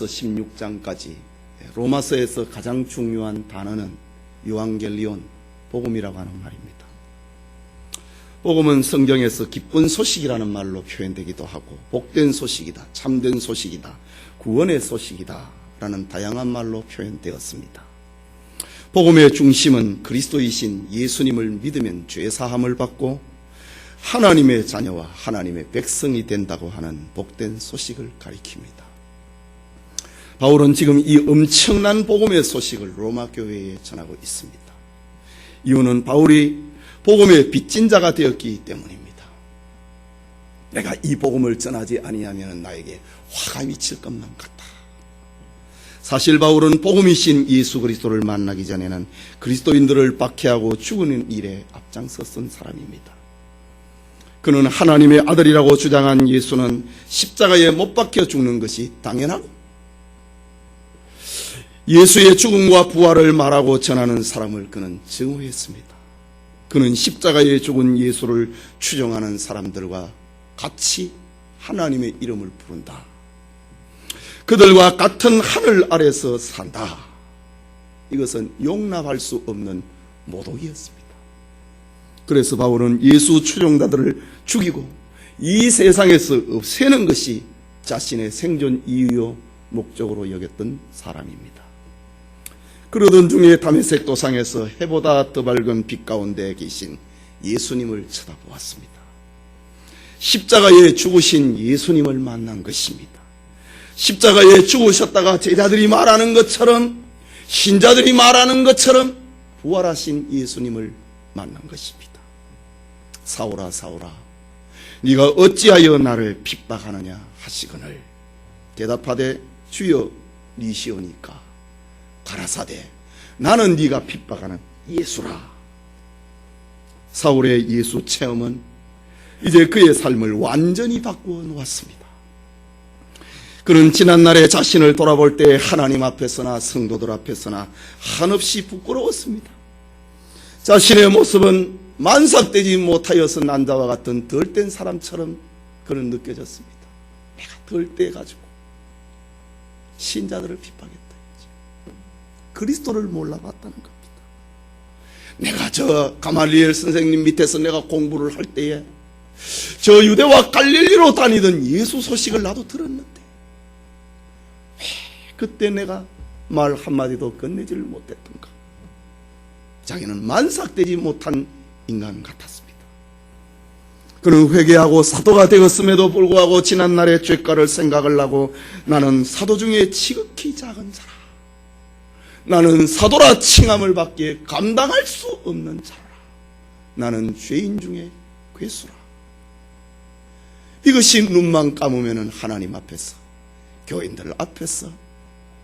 16장까지 로마서에서 가장 중요한 단어는 요한겔리온, 복음이라고 하는 말입니다. 복음은 성경에서 기쁜 소식이라는 말로 표현되기도 하고 복된 소식이다, 참된 소식이다, 구원의 소식이다 라는 다양한 말로 표현되었습니다. 복음의 중심은 그리스도이신 예수님을 믿으면 죄사함을 받고 하나님의 자녀와 하나님의 백성이 된다고 하는 복된 소식을 가리킵니다. 바울은 지금 이 엄청난 복음의 소식을 로마 교회에 전하고 있습니다. 이유는 바울이 복음의 빚진 자가 되었기 때문입니다. 내가 이 복음을 전하지 아니하면 나에게 화가 미칠 것만 같다. 사실 바울은 복음이신 예수 그리스도를 만나기 전에는 그리스도인들을 박해하고 죽이는 일에 앞장섰던 사람입니다. 그는 하나님의 아들이라고 주장한 예수는 십자가에 못 박혀 죽는 것이 당연하고 예수의 죽음과 부활을 말하고 전하는 사람을 그는 증오했습니다. 그는 십자가에 죽은 예수를 추종하는 사람들과 같이 하나님의 이름을 부른다. 그들과 같은 하늘 아래서 산다. 이것은 용납할 수 없는 모독이었습니다. 그래서 바울은 예수 추종자들을 죽이고 이 세상에서 없애는 것이 자신의 생존 이유요 목적으로 여겼던 사람입니다. 그러던 중에 다메섹 도상에서 해보다 더 밝은 빛 가운데 계신 예수님을 쳐다보았습니다. 십자가에 죽으신 예수님을 만난 것입니다. 십자가에 죽으셨다가 제자들이 말하는 것처럼, 신자들이 말하는 것처럼 부활하신 예수님을 만난 것입니다. 사울아 사울아 네가 어찌하여 나를 핍박하느냐 하시거늘 대답하되 주여 니시오니까 가라사대 나는 네가 핍박하는 예수라. 사울의 예수 체험은 이제 그의 삶을 완전히 바꾸어 놓았습니다. 그는 지난날에 자신을 돌아볼 때 하나님 앞에서나 성도들 앞에서나 한없이 부끄러웠습니다. 자신의 모습은 만삭되지 못하여서 난자와 같은 덜된 사람처럼 그는 느껴졌습니다. 내가 덜돼가지고 신자들을 핍박했다. 그리스도를 몰라봤다는 겁니다. 내가 저 가말리엘 선생님 밑에서 내가 공부를 할 때에 저 유대와 갈릴리로 다니던 예수 소식을 나도 들었는데 왜 그때 내가 말 한마디도 건네지를 못했던가. 자기는 만삭되지 못한 인간 같았습니다. 그는 회개하고 사도가 되었음에도 불구하고 지난날의 죄가를 생각을 하고 나는 사도 중에 지극히 작은 자라. 나는 사도라 칭함을 받기에 감당할 수 없는 자라. 나는 죄인 중에 괴수라. 이것이 눈만 감으면 하나님 앞에서, 교인들 앞에서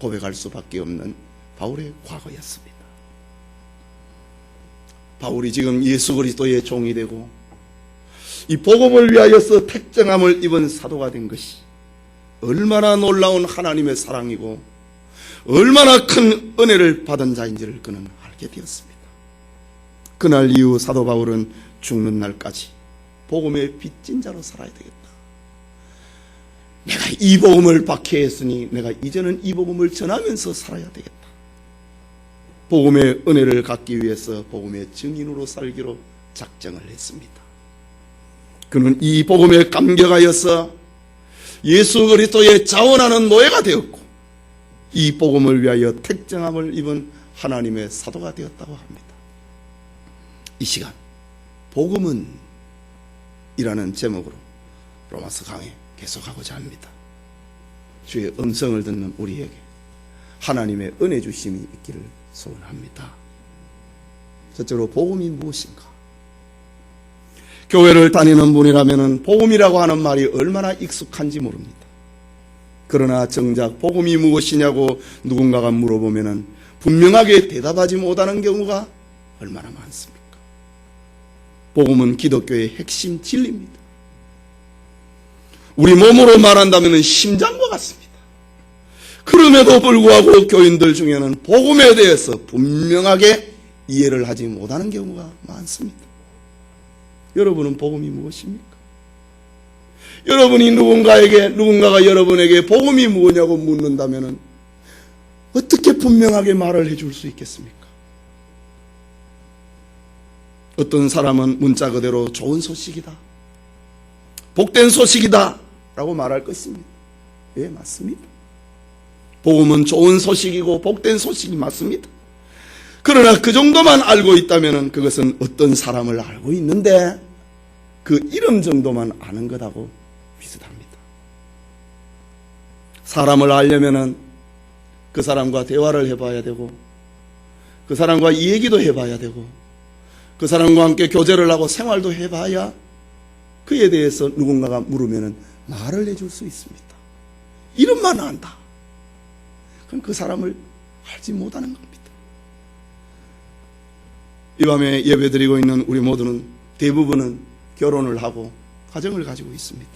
고백할 수밖에 없는 바울의 과거였습니다. 바울이 지금 예수 그리스도의 종이 되고 이 복음을 위하여서 택정함을 입은 사도가 된 것이 얼마나 놀라운 하나님의 사랑이고 얼마나 큰 은혜를 받은 자인지를 그는 알게 되었습니다. 그날 이후 사도 바울은 죽는 날까지 복음의 빚진 자로 살아야 되겠다. 내가 이 복음을 박해했으니 내가 이제는 이 복음을 전하면서 살아야 되겠다. 복음의 은혜를 갖기 위해서 복음의 증인으로 살기로 작정을 했습니다. 그는 이 복음에 감격하여서 예수 그리스도의 자원하는 노예가 되었고 이 복음을 위하여 택정함을 입은 하나님의 사도가 되었다고 합니다. 이 시간 복음은 이라는 제목으로 로마서 강의 계속하고자 합니다. 주의 음성을 듣는 우리에게 하나님의 은혜 주심이 있기를 소원합니다. 첫째로 복음이 무엇인가? 교회를 다니는 분이라면 복음이라고 하는 말이 얼마나 익숙한지 모릅니다. 그러나 정작 복음이 무엇이냐고 누군가가 물어보면 분명하게 대답하지 못하는 경우가 얼마나 많습니까? 복음은 기독교의 핵심 진리입니다. 우리 몸으로 말한다면 심장과 같습니다. 그럼에도 불구하고 교인들 중에는 복음에 대해서 분명하게 이해를 하지 못하는 경우가 많습니다. 여러분은 복음이 무엇입니까? 여러분이 누군가가 여러분에게 복음이 뭐냐고 묻는다면 어떻게 분명하게 말을 해줄 수 있겠습니까? 어떤 사람은 문자 그대로 좋은 소식이다, 복된 소식이다 라고 말할 것입니다. 예, 맞습니다. 복음은 좋은 소식이고 복된 소식이 맞습니다. 그러나 그 정도만 알고 있다면 그것은 어떤 사람을 알고 있는데 그 이름 정도만 아는 것하고 비슷합니다. 사람을 알려면 그 사람과 대화를 해봐야 되고, 그 사람과 이 얘기도 해봐야 되고, 그 사람과 함께 교제를 하고 생활도 해봐야 그에 대해서 누군가가 물으면 말을 해줄 수 있습니다. 이름만 안다, 그럼 그 사람을 알지 못하는 겁니다. 이 밤에 예배드리고 있는 우리 모두는 대부분은 결혼을 하고 가정을 가지고 있습니다.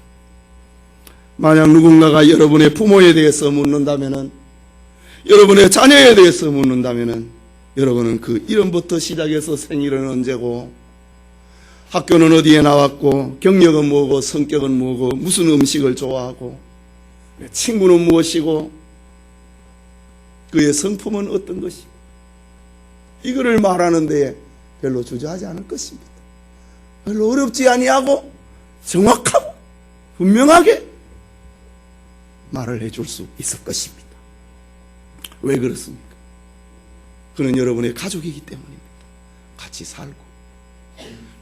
만약 누군가가 여러분의 부모에 대해서 묻는다면, 여러분의 자녀에 대해서 묻는다면 여러분은 그 이름부터 시작해서 생일은 언제고, 학교는 어디에 나왔고, 경력은 뭐고, 성격은 뭐고, 무슨 음식을 좋아하고, 친구는 무엇이고, 그의 성품은 어떤 것이고, 이거를 말하는 데에 별로 주저하지 않을 것입니다. 별로 어렵지 아니하고 정확하고 분명하게 말을 해줄 수 있을 것입니다. 왜 그렇습니까? 그는 여러분의 가족이기 때문입니다. 같이 살고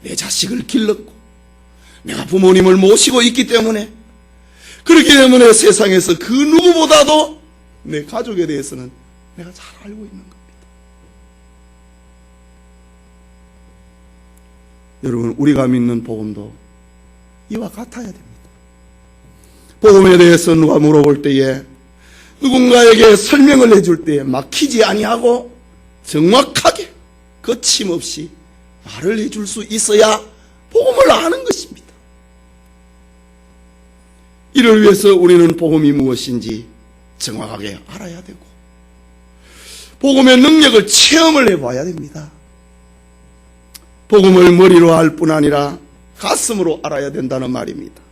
내 자식을 길렀고 내가 부모님을 모시고 있기 때문에, 그렇기 때문에 세상에서 그 누구보다도 내 가족에 대해서는 내가 잘 알고 있는 겁니다. 여러분, 우리가 믿는 복음도 이와 같아야 됩니다. 복음에 대해서 누가 물어볼 때에, 누군가에게 설명을 해줄 때에 막히지 아니하고 정확하게 거침없이 말을 해줄 수 있어야 복음을 아는 것입니다. 이를 위해서 우리는 복음이 무엇인지 정확하게 알아야 되고, 복음의 능력을 체험을 해봐야 됩니다. 복음을 머리로 알 뿐 아니라 가슴으로 알아야 된다는 말입니다.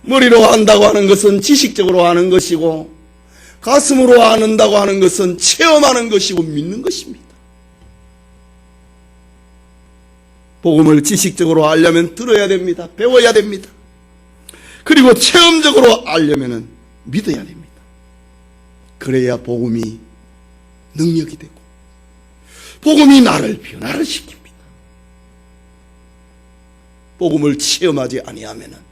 머리로 안다고 하는 것은 지식적으로 아는 것이고, 가슴으로 안다고 하는 것은 체험하는 것이고 믿는 것입니다. 복음을 지식적으로 알려면 들어야 됩니다. 배워야 됩니다. 그리고 체험적으로 알려면 믿어야 됩니다. 그래야 복음이 능력이 되고 복음이 나를 변화를 시킵니다. 복음을 체험하지 아니하면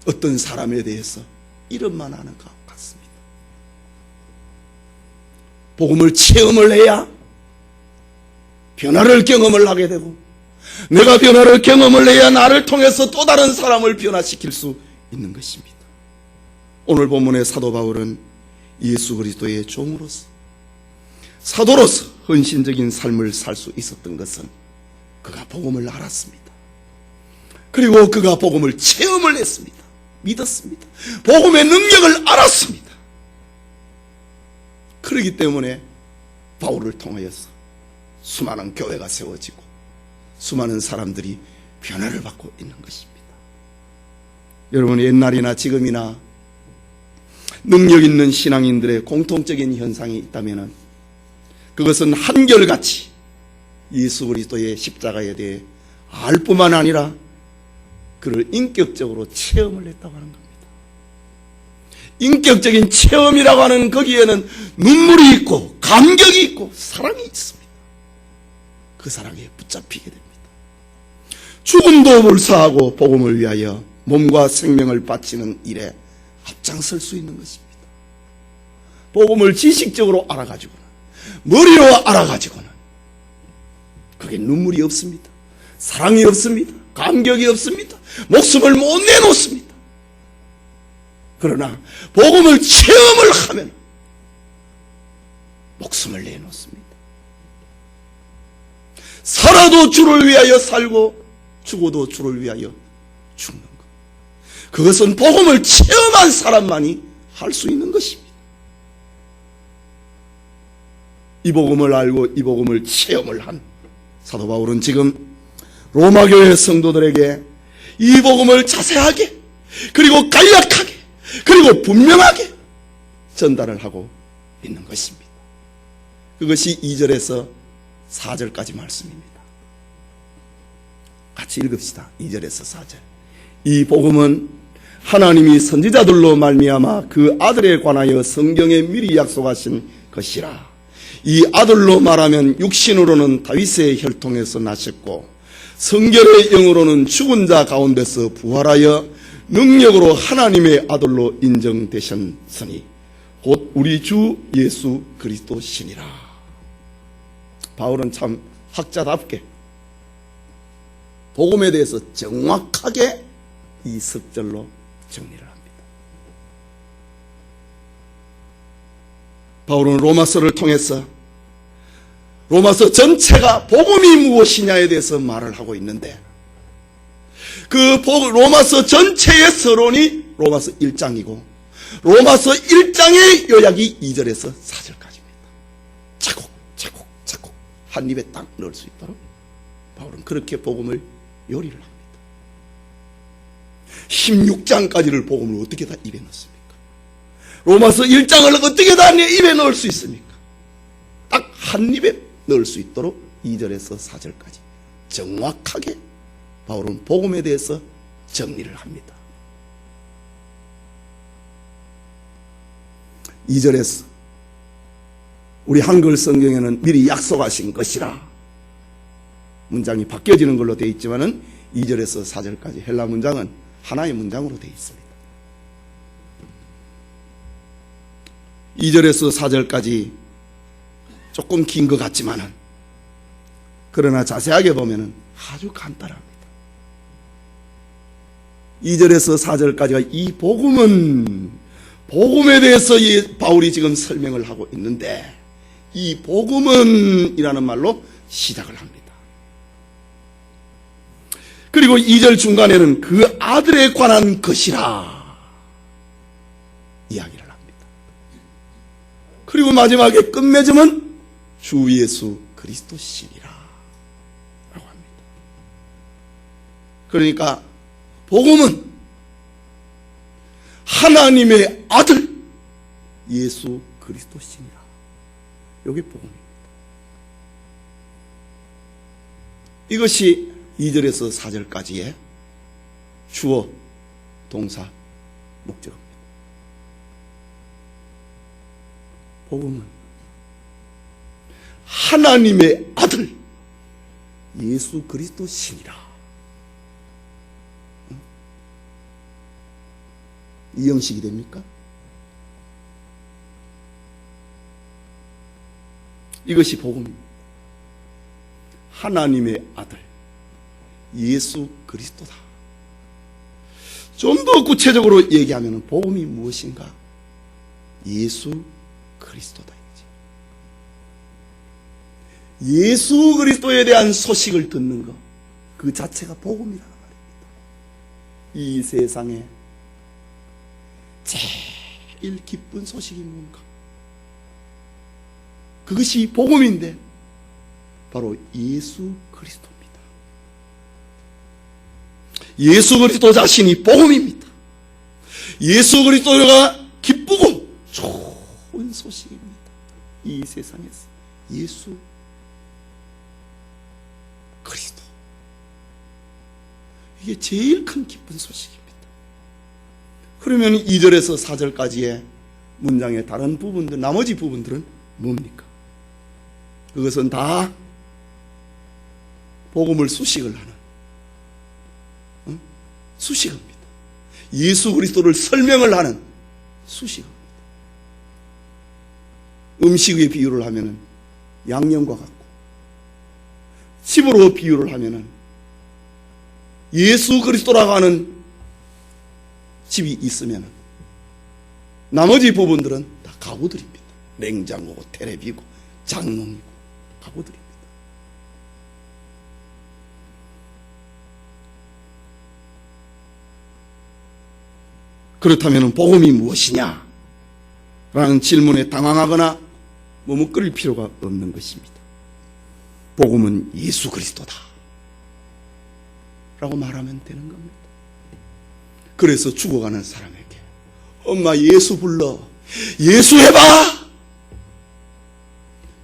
어떤 사람에 대해서 이름만 아는 것 같습니다. 복음을 체험을 해야 변화를 경험을 하게 되고, 내가 변화를 경험을 해야 나를 통해서 또 다른 사람을 변화시킬 수 있는 것입니다. 오늘 본문의 사도 바울은 예수 그리스도의 종으로서, 사도로서 헌신적인 삶을 살 수 있었던 것은 그가 복음을 알았습니다. 그리고 그가 복음을 체험을 했습니다. 믿었습니다. 복음의 능력을 알았습니다. 그렇기 때문에 바울을 통하여서 수많은 교회가 세워지고 수많은 사람들이 변화를 받고 있는 것입니다. 여러분, 옛날이나 지금이나 능력 있는 신앙인들의 공통적인 현상이 있다면 그것은 한결같이 예수 그리스도의 십자가에 대해 알 뿐만 아니라 그를 인격적으로 체험을 했다고 하는 겁니다. 인격적인 체험이라고 하는 거기에는 눈물이 있고 감격이 있고 사랑이 있습니다. 그 사랑에 붙잡히게 됩니다. 죽음도 불사하고 복음을 위하여 몸과 생명을 바치는 일에 앞장설 수 있는 것입니다. 복음을 지식적으로 알아가지고는, 머리로 알아가지고는 그게 눈물이 없습니다. 사랑이 없습니다. 감격이 없습니다. 목숨을 못 내놓습니다. 그러나 복음을 체험을 하면 목숨을 내놓습니다. 살아도 주를 위하여 살고 죽어도 주를 위하여 죽는 것. 그것은 복음을 체험한 사람만이 할 수 있는 것입니다. 이 복음을 알고 이 복음을 체험을 한 사도 바울은 지금 로마교회 성도들에게 이 복음을 자세하게 그리고 간략하게 그리고 분명하게 전달을 하고 있는 것입니다. 그것이 2절에서 4절까지 말씀입니다. 같이 읽읍시다. 2절에서 4절. 이 복음은 하나님이 선지자들로 말미암아 그 아들에 관하여 성경에 미리 약속하신 것이라. 이 아들로 말하면 육신으로는 다윗의 혈통에서 나셨고 성결의 영으로는 죽은 자 가운데서 부활하여 능력으로 하나님의 아들로 인정되셨으니 곧 우리 주 예수 그리스도시니라. 바울은 참 학자답게 복음에 대해서 정확하게 이 석절로 정리를 합니다. 바울은 로마서를 통해서 로마서 전체가 복음이 무엇이냐에 대해서 말을 하고 있는데 그 로마서 전체의 서론이 로마서 1장이고 로마서 1장의 요약이 2절에서 4절까지입니다. 차곡 한 입에 딱 넣을 수 있도록 바울은 그렇게 복음을 요리를 합니다. 16장까지를 복음을 어떻게 다 입에 넣습니까? 로마서 1장을 어떻게 다 입에 넣을 수 있습니까? 딱 한 입에 넣을 수 있도록 2절에서 4절까지 정확하게 바울은 복음에 대해서 정리를 합니다. 2절에서 우리 한글 성경에는 미리 약속하신 것이라 문장이 바뀌어지는 걸로 되어 있지만은 2절에서 4절까지 헬라 문장은 하나의 문장으로 되어 있습니다. 2절에서 4절까지 조금 긴 것 같지만은 그러나 자세하게 보면은 아주 간단합니다. 2절에서 4절까지가 이 복음에 대해서 바울이 지금 설명을 하고 있는데 이 복음은 이라는 말로 시작을 합니다. 그리고 2절 중간에는 그 아들에 관한 것이라 이야기를 합니다. 그리고 마지막에 끝맺음은 주 예수 그리스도시니라 라고 합니다. 그러니까 복음은 하나님의 아들 예수 그리스도시니라. 이게 복음입니다. 이것이 2절에서 4절까지의 주어, 동사, 목적입니다. 복음은 하나님의 아들 예수 그리스도시니라. 이 형식이 됩니까? 이것이 복음입니다. 하나님의 아들 예수 그리스도다. 좀 더 구체적으로 얘기하면 복음이 무엇인가? 예수 그리스도다. 예수 그리스도에 대한 소식을 듣는 것, 그 자체가 복음이라는 말입니다. 이 세상에 제일 기쁜 소식이 뭔가? 그것이 복음인데 바로 예수 그리스도입니다. 예수 그리스도 자신이 복음입니다. 예수 그리스도가 기쁘고 좋은 소식입니다. 이 세상에서 예수 그리스도, 이게 제일 큰 기쁜 소식입니다. 그러면 2절에서 4절까지의 문장의 다른 부분들, 나머지 부분들은 뭡니까? 그것은 다 복음을 수식을 하는 수식어입니다. 예수 그리스도를 설명을 하는 수식어입니다. 음식의 비유를 하면은 양념과 같고, 집으로 비유를 하면은 예수 그리스도라고 하는 집이 있으면은 나머지 부분들은 다 가구들입니다. 냉장고고 테레비고 장롱이고 가구들입니다. 그렇다면 복음이 무엇이냐? 라는 질문에 당황하거나 머뭇거릴 필요가 없는 것입니다. 복음은 예수 그리스도다. 라고 말하면 되는 겁니다. 그래서 죽어가는 사람에게 엄마 예수 불러, 예수 해봐.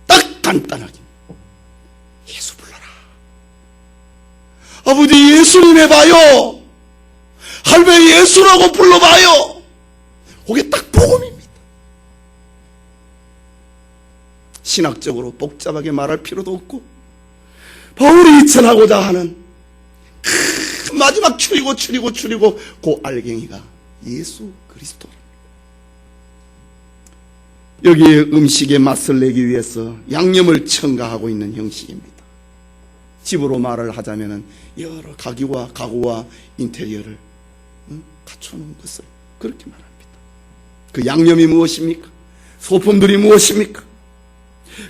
딱 간단하게 예수 불러라. 아버지 예수님 해봐요. 할머니 예수라고 불러봐요. 그게 딱 복음입니다. 신학적으로 복잡하게 말할 필요도 없고 바울이 전하고자 하는 마지막 추리고 그 알갱이가 예수 그리스도입니다. 여기에 음식의 맛을 내기 위해서 양념을 첨가하고 있는 형식입니다. 집으로 말을 하자면 여러 가구와 인테리어를 갖춰놓은 것을 그렇게 말합니다. 그 양념이 무엇입니까? 소품들이 무엇입니까?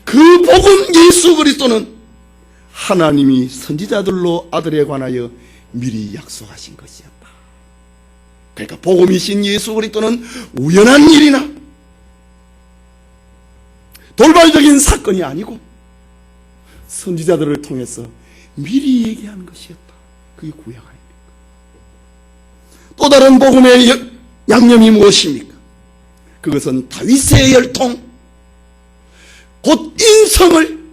그 복음 예수 그리스도는 하나님이 선지자들로 아들에 관하여 미리 약속하신 것이었다. 그러니까 복음이신 예수 그리스도는 우연한 일이나 돌발적인 사건이 아니고 선지자들을 통해서 미리 얘기한 것이었다. 그게 구약 아닙니까? 또 다른 복음의 양념이 무엇입니까? 그것은 다윗의 혈통, 곧 인성을,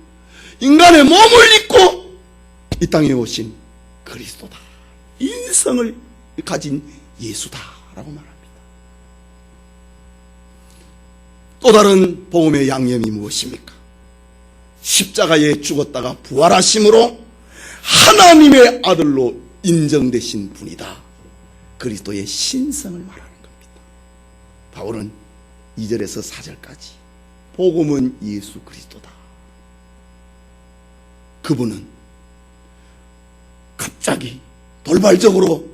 인간의 몸을 입고 이 땅에 오신 그리스도다. 인성을 가진 예수다라고 말합니다. 또 다른 복음의 양념이 무엇입니까? 십자가에 죽었다가 부활하심으로 하나님의 아들로 인정되신 분이다. 그리스도의 신성을 말하는 겁니다. 바울은 2절에서 4절까지 복음은 예수 그리스도다. 그분은 갑자기 돌발적으로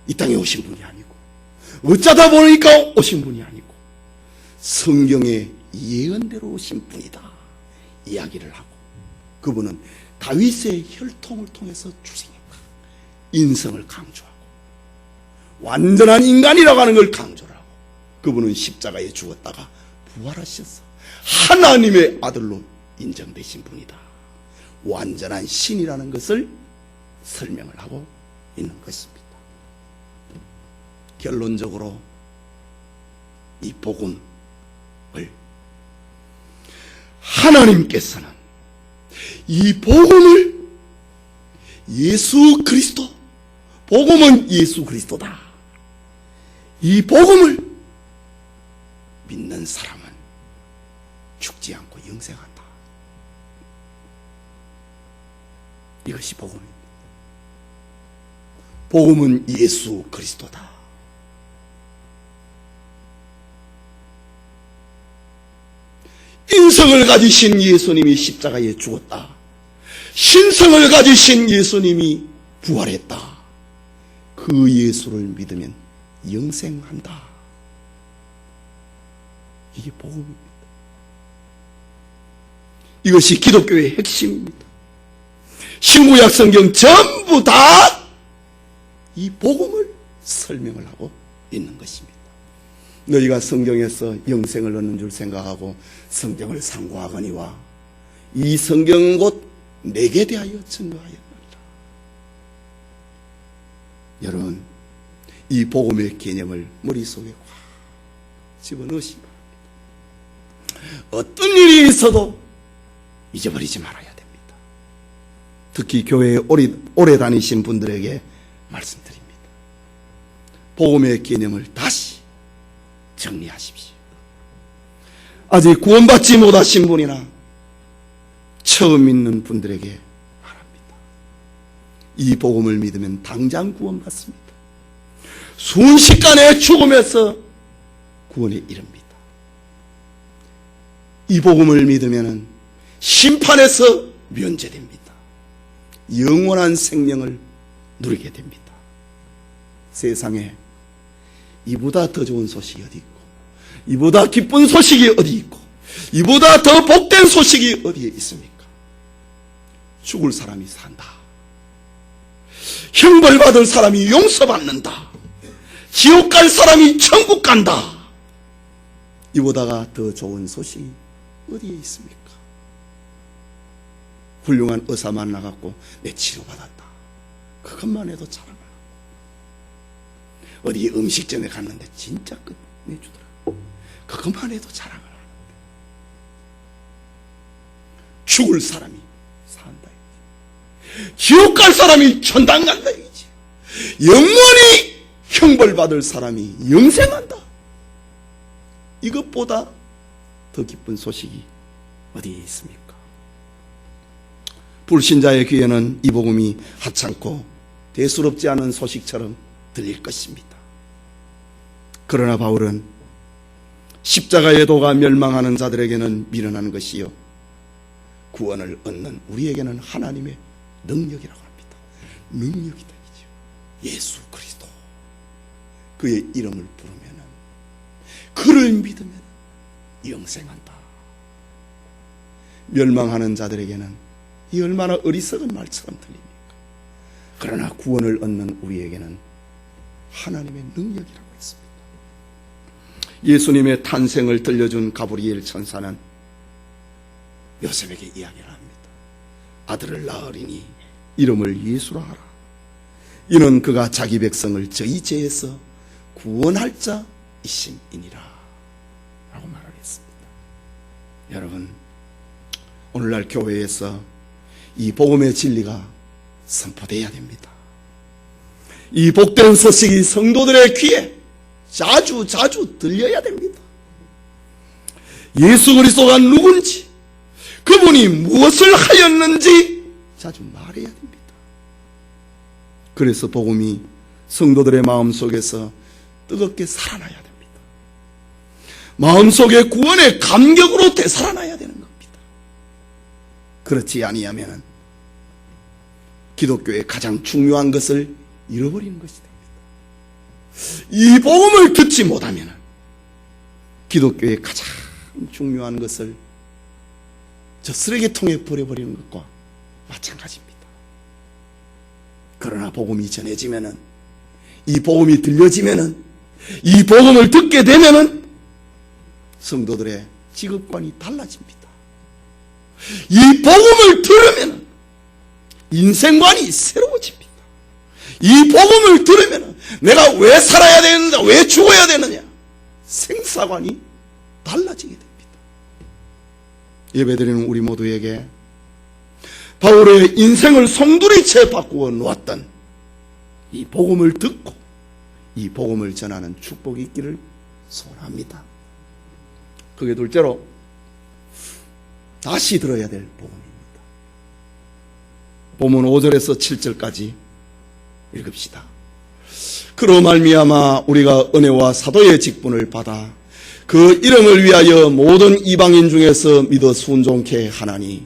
이 땅에 오신 분이 아니고 어쩌다 보니까 오신 분이 아니고 성경의 예언대로 오신 분이다 이야기를 하고, 그분은 다윗의 혈통을 통해서 출생했다. 인성을 강조하고 완전한 인간이라고 하는 걸 강조를 하고, 그분은 십자가에 죽었다가 부활하셔서 하나님의 아들로 인정되신 분이다. 완전한 신이라는 것을 설명을 하고 있는 것입니다. 결론적으로 이 복음을 하나님께서는 이 복음을 예수 그리스도, 복음은 예수 그리스도다. 이 복음을 믿는 사람은 죽지 않고 영생한다. 이것이 복음입니다. 복음은 예수 그리스도다. 인성을 가지신 예수님이 십자가에 죽었다. 신성을 가지신 예수님이 부활했다. 그 예수를 믿으면 영생한다. 이게 복음입니다. 이것이 기독교의 핵심입니다. 신구약 성경 전부 다 이 복음을 설명을 하고 있는 것입니다. 너희가 성경에서 영생을 얻는 줄 생각하고 성경을 상고하거니와 이 성경 곧 내게 대하여 증거하였느니라. 여러분, 이 복음의 개념을 머릿속에 꽉 집어넣으시기 바랍니다. 어떤 일이 있어도 잊어버리지 말아야 됩니다. 특히 교회에 오래 다니신 분들에게 말씀드립니다. 복음의 개념을 다시 정리하십시오. 아직 구원받지 못하신 분이나 처음 믿는 분들에게 말합니다. 이 복음을 믿으면 당장 구원받습니다. 순식간에 죽음에서 구원에 이릅니다. 이 복음을 믿으면 심판에서 면제됩니다. 영원한 생명을 누리게 됩니다. 세상에 이보다 더 좋은 소식이 어디 있고, 이보다 기쁜 소식이 어디 있고, 이보다 더 복된 소식이 어디에 있습니까? 죽을 사람이 산다. 형벌받을 사람이 용서받는다. 지옥 갈 사람이 천국 간다. 이보다가 더 좋은 소식이 어디에 있습니까? 훌륭한 의사 만나갖고 내 치료받았다. 그것만 해도 자랑을 하고, 어디 음식점에 갔는데 진짜 끝내주더라. 그것만 해도 자랑을 하는데, 죽을 사람이 산다 이거지. 지옥 갈 사람이 천당 간다 이거지. 영원히 형벌받을 사람이 영생한다. 이것보다 더 기쁜 소식이 어디에 있습니까? 불신자의 귀에는 이 복음이 하찮고 대수롭지 않은 소식처럼 들릴 것입니다. 그러나 바울은 십자가의 도가 멸망하는 자들에게는 미련한 것이요, 구원을 얻는 우리에게는 하나님의 능력이라고 합니다. 능력이다 이죠. 예수 그리스도, 그의 이름을 부르면은, 그를 믿으면 영생한다. 멸망하는 자들에게는 이 얼마나 어리석은 말처럼 들립니까? 그러나 구원을 얻는 우리에게는 하나님의 능력이라고 했습니다. 예수님의 탄생을 들려준 가브리엘 천사는 요셉에게 이야기를 합니다. 아들을 낳으리니 이름을 예수라 하라. 이는 그가 자기 백성을 저희 죄에서 구원할 자이심이니라 라고 말을 했습니다. 여러분, 오늘날 교회에서 이 복음의 진리가 선포되어야 됩니다. 이 복된 소식이 성도들의 귀에 자주 들려야 됩니다. 예수 그리스도가 누군지, 그분이 무엇을 하였는지 자주 말해야 됩니다. 그래서 복음이 성도들의 마음속에서 뜨겁게 살아나야 됩니다. 마음속에 구원의 감격으로 되살아나야 되는 겁니다. 그렇지 아니하면 기독교의 가장 중요한 것을 잃어버리는 것이 됩니다. 이 복음을 듣지 못하면 기독교의 가장 중요한 것을 저 쓰레기통에 버려버리는 것과 마찬가지입니다. 그러나 복음이 전해지면은, 이 복음이 들려지면은, 이 복음을 듣게 되면은 성도들의 지급관이 달라집니다. 이 복음을 들으면 인생관이 새로워집니다. 이 복음을 들으면 내가 왜 살아야 되느냐, 왜 죽어야 되느냐, 생사관이 달라지게 됩니다. 예배드리는 우리 모두에게 바울의 인생을 송두리째 바꾸어 놓았던 이 복음을 듣고 이 복음을 전하는 축복이 있기를 소원합니다. 그게 둘째로 다시 들어야 될 복음입니다. 본문 5절에서 7절까지 읽읍시다. 그로 말미암아 우리가 은혜와 사도의 직분을 받아 그 이름을 위하여 모든 이방인 중에서 믿어 순종케 하나니,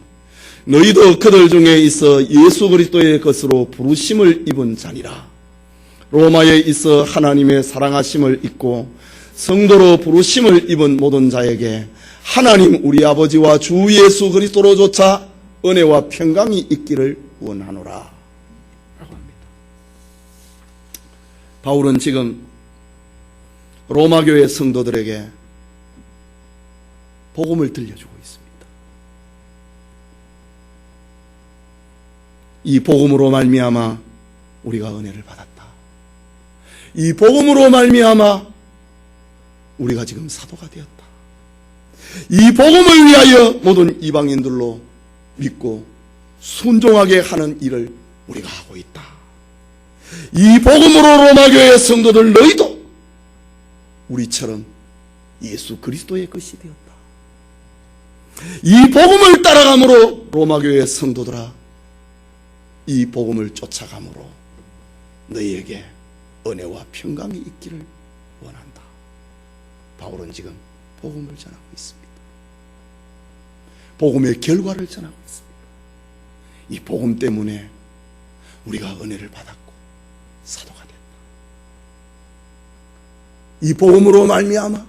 너희도 그들 중에 있어 예수 그리스도의 것으로 부르심을 입은 자니라. 로마에 있어 하나님의 사랑하심을 입고 성도로 부르심을 입은 모든 자에게 하나님 우리 아버지와 주 예수 그리스도로조차 은혜와 평강이 있기를 원하노라 라고 합니다. 바울은 지금 로마교회 성도들에게 복음을 들려주고 있습니다. 이 복음으로 말미암아 우리가 은혜를 받았다. 이 복음으로 말미암아 우리가 지금 사도가 되었다. 이 복음을 위하여 모든 이방인들로 믿고 순종하게 하는 일을 우리가 하고 있다. 이 복음으로 로마교회 성도들 너희도 우리처럼 예수 그리스도의 것이 되었다. 이 복음을 따라감으로 로마교회 성도들아, 이 복음을 쫓아감으로 너희에게 은혜와 평강이 있기를 원한다. 바울은 지금 복음을 전하고 있습니다. 복음의 결과를 전하고 있습니다. 이 복음 때문에 우리가 은혜를 받았고 사도가 됐다. 이 복음으로 말미암아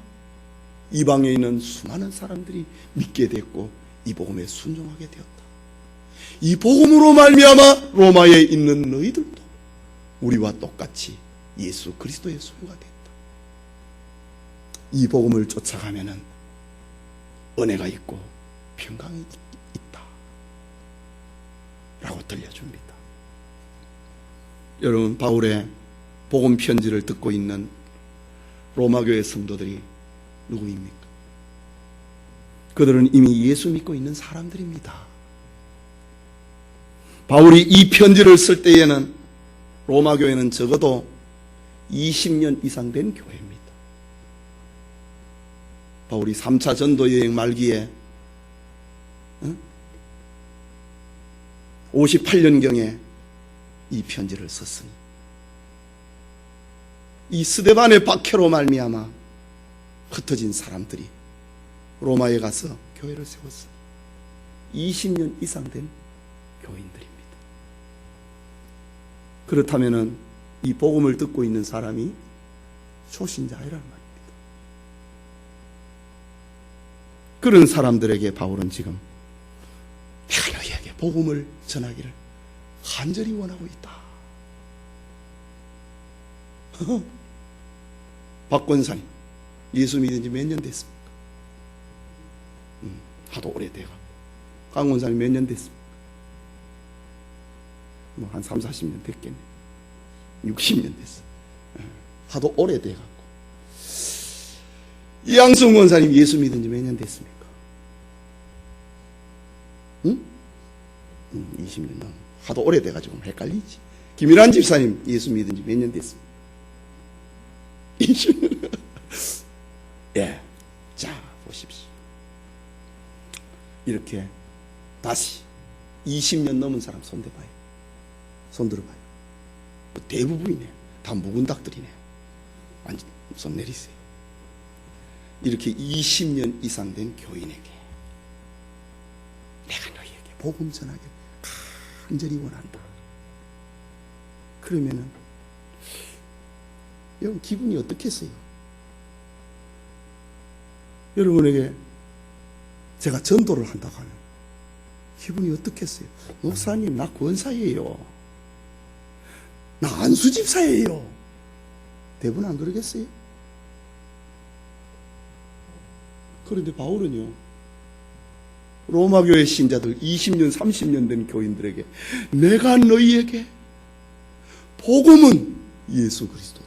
이방에 있는 수많은 사람들이 믿게 됐고 이 복음에 순종하게 되었다. 이 복음으로 말미암아 로마에 있는 너희들도 우리와 똑같이 예수 그리스도의 소유가 됐다. 이 복음을 쫓아가면은 은혜가 있고 평강이 있다 라고 들려줍니다. 여러분, 바울의 복음 편지를 듣고 있는 로마교회 성도들이 누구입니까? 그들은 이미 예수 믿고 있는 사람들입니다. 바울이 이 편지를 쓸 때에는 로마교회는 적어도 20년 이상 된 교회입니다. 바울이 3차 전도 여행 말기에 58년경에 이 편지를 썼으니 이 스데반의 박해로 말미암아 흩어진 사람들이 로마에 가서 교회를 세웠어요. 20년 이상 된 교인들입니다. 그렇다면 이 복음을 듣고 있는 사람이 초신자이란 말입니다. 그런 사람들에게 바울은 지금 내가 너희에게 복음을 전하기를 간절히 원하고 있다. 박 권사님, 예수 믿은 지 몇 년 됐습니까? 하도 오래돼가. 강 권사님 몇 년 됐습니까? 뭐 한 3, 40년 됐겠네. 60년 됐어. 하도 오래돼갖고. 이양순 권사님 예수 믿은 지 몇 년 됐습니까? 응? 20년 넘어. 하도 오래돼가지고 헷갈리지. 김일환 집사님 예수 믿은 지 몇 년 됐습니까? 20년. 예. 자, 보십시오. 이렇게 다시 20년 넘은 사람 손대봐요. 손들어봐요. 대부분이네. 다 묵은 닭들이네. 완전 손 내리세요. 이렇게 20년 이상 된 교인에게 내가 너희에게 복음 전하기를 간절히 원한다. 그러면은 여러분 기분이 어떻겠어요? 여러분에게 제가 전도를 한다고 하면 기분이 어떻겠어요? 목사님, 나 권사예요. 나 안수집사예요. 대부분 안 그러겠어요? 그런데 바울은요, 로마교회 신자들 20년, 30년 된 교인들에게 내가 너희에게 복음은 예수 그리스도다.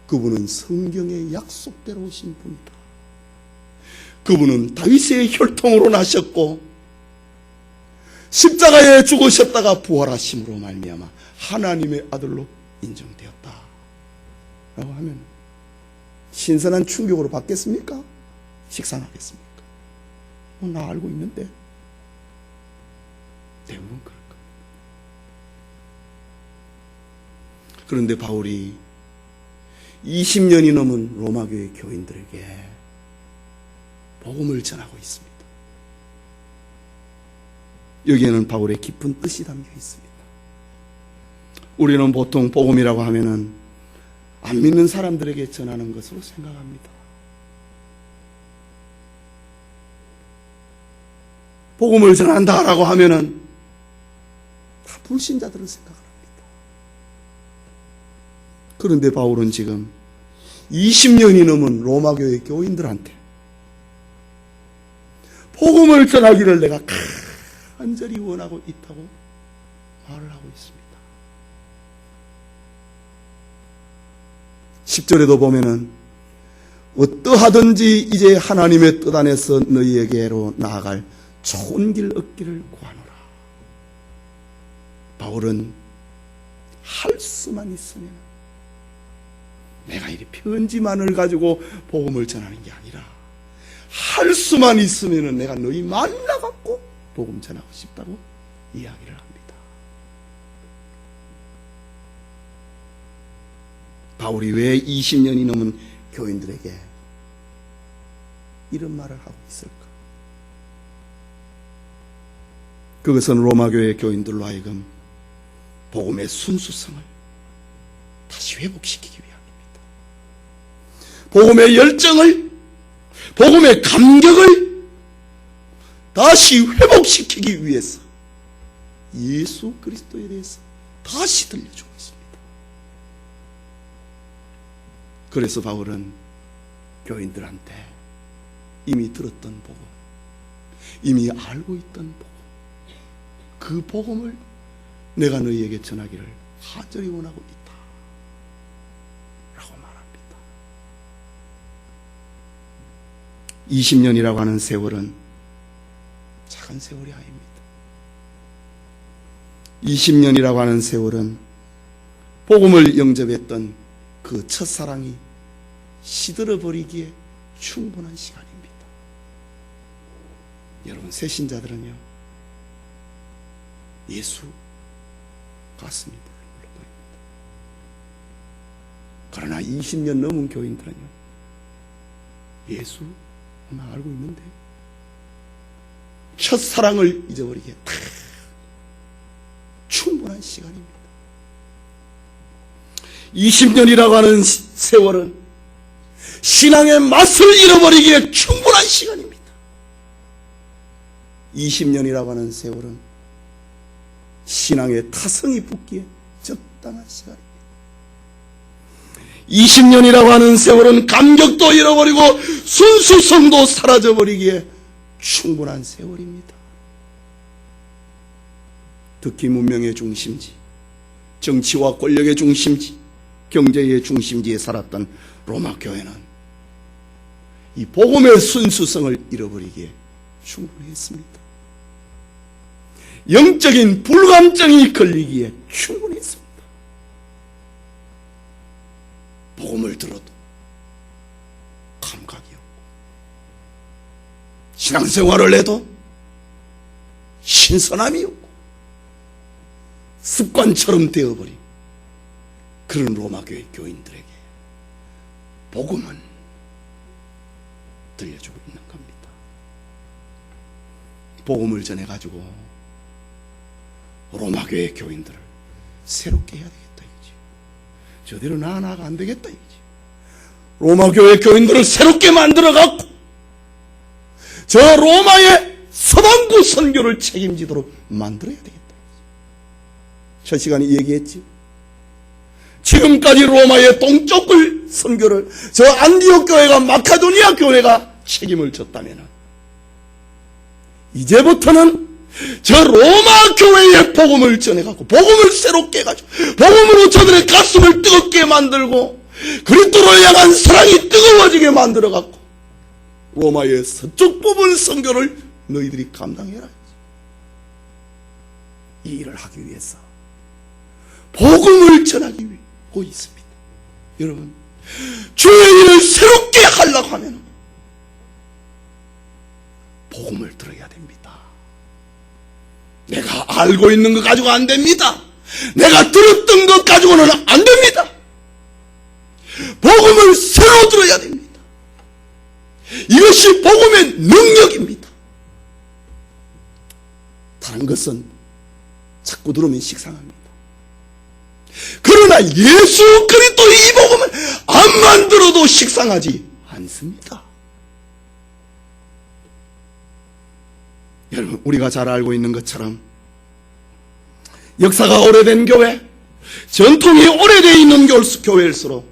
그분은 성경의 약속대로 오신 분이다. 그분은 다윗의 혈통으로 나셨고 십자가에 죽으셨다가 부활하심으로 말미암아 하나님의 아들로 인정되었다 라고 하면 신선한 충격으로 받겠습니까? 식상하겠습니까? 나 알고 있는데. 대부분 그럴 겁니다. 그런데 바울이 20년이 넘은 로마교회 교인들에게 복음을 전하고 있습니다. 여기에는 바울의 깊은 뜻이 담겨 있습니다. 우리는 보통 복음이라고 하면은 안 믿는 사람들에게 전하는 것으로 생각합니다. 복음을 전한다라고 하면은 다 불신자들을 생각합니다. 그런데 바울은 지금 20년이 넘은 로마교회 교인들한테 복음을 전하기를 내가 간절히 원하고 있다고 말을 하고 있습니다. 10절에도 보면은 어떠하든지 이제 하나님의 뜻 안에서 너희에게로 나아갈 좋은 길 얻기를 구하노라. 바울은 할 수만 있으면, 내가 이 편지만을 가지고 복음을 전하는 게 아니라 할 수만 있으면 내가 너희 만나갖고 복음 전하고 싶다고 이야기를 합니다. 바울이 왜 20년이 넘은 교인들에게 이런 말을 하고 있을까? 그것은 로마교회 교인들로 하여금 복음의 순수성을 다시 회복시키기 위함입니다. 복음의 열정을, 복음의 감격을 다시 회복시키기 위해서 예수 그리스도에 대해서 다시 들려주고 있습니다. 그래서 바울은 교인들한테 이미 들었던 복음, 이미 알고 있던 복음, 그 복음을 내가 너희에게 전하기를 간절히 원하고 있다 라고 말합니다. 20년이라고 하는 세월은 작은 세월이 아닙니다. 20년이라고 하는 세월은 복음을 영접했던 그 첫사랑이 시들어버리기에 충분한 시간입니다. 여러분, 새신자들은요, 예수 가슴이 불렁불렁거립니다. 그러나 20년 넘은 교인들은요, 예수 아마 알고 있는데 첫사랑을 잊어버리기에 다 충분한 시간입니다. 20년이라고 하는 세월은 신앙의 맛을 잃어버리기에 충분한 시간입니다. 20년이라고 하는 세월은 신앙의 타성이 붙기에 적당한 시간입니다. 20년이라고 하는 세월은 감격도 잃어버리고 순수성도 사라져버리기에 충분한 세월입니다. 특히 문명의 중심지, 정치와 권력의 중심지, 경제의 중심지에 살았던 로마 교회는 이 복음의 순수성을 잃어버리기에 충분했습니다. 영적인 불감증이 걸리기에 충분했습니다. 복음을 들어도 감각이 없고, 신앙생활을 해도 신선함이 없고, 습관처럼 되어버린 그런 로마교회 교인들에게 복음은 들려주고 있는 겁니다. 복음을 전해가지고 로마교회 교인들을 새롭게 해야 되겠다 이거지. 저대로 나아가 안 되겠다 이거지. 로마교회 교인들을 새롭게 만들어갖고 저 로마의 서방구 선교를 책임지도록 만들어야 되겠다. 첫 시간에 얘기했지. 지금까지 로마의 동쪽을 선교를 저 안디옥 교회가, 마카도니아 교회가 책임을 졌다면 이제부터는 저 로마 교회의 복음을 전해가고 복음을 새롭게 해가지고 복음으로 저들의 가슴을 뜨겁게 만들고 그리스도를 향한 사랑이 뜨거워지게 만들어갖고 로마의 서쪽 부분 선교를 너희들이 감당해라. 이 일을 하기 위해서 복음을 전하기 위해 고 있습니다. 여러분, 주의 일을 새롭게 하려고 하면 복음을 들어야 됩니다. 내가 알고 있는 것 가지고 안 됩니다. 내가 들었던 것 가지고는 안 됩니다. 복음을 새로 들어야 됩니다. 이것이 복음의 능력입니다. 다른 것은 자꾸 들으면 식상합니다. 그러나 예수 그리스도의 이 복음은 암만 들어도 식상하지 않습니다. 여러분, 우리가 잘 알고 있는 것처럼 역사가 오래된 교회, 전통이 오래되어 있는 교회일수록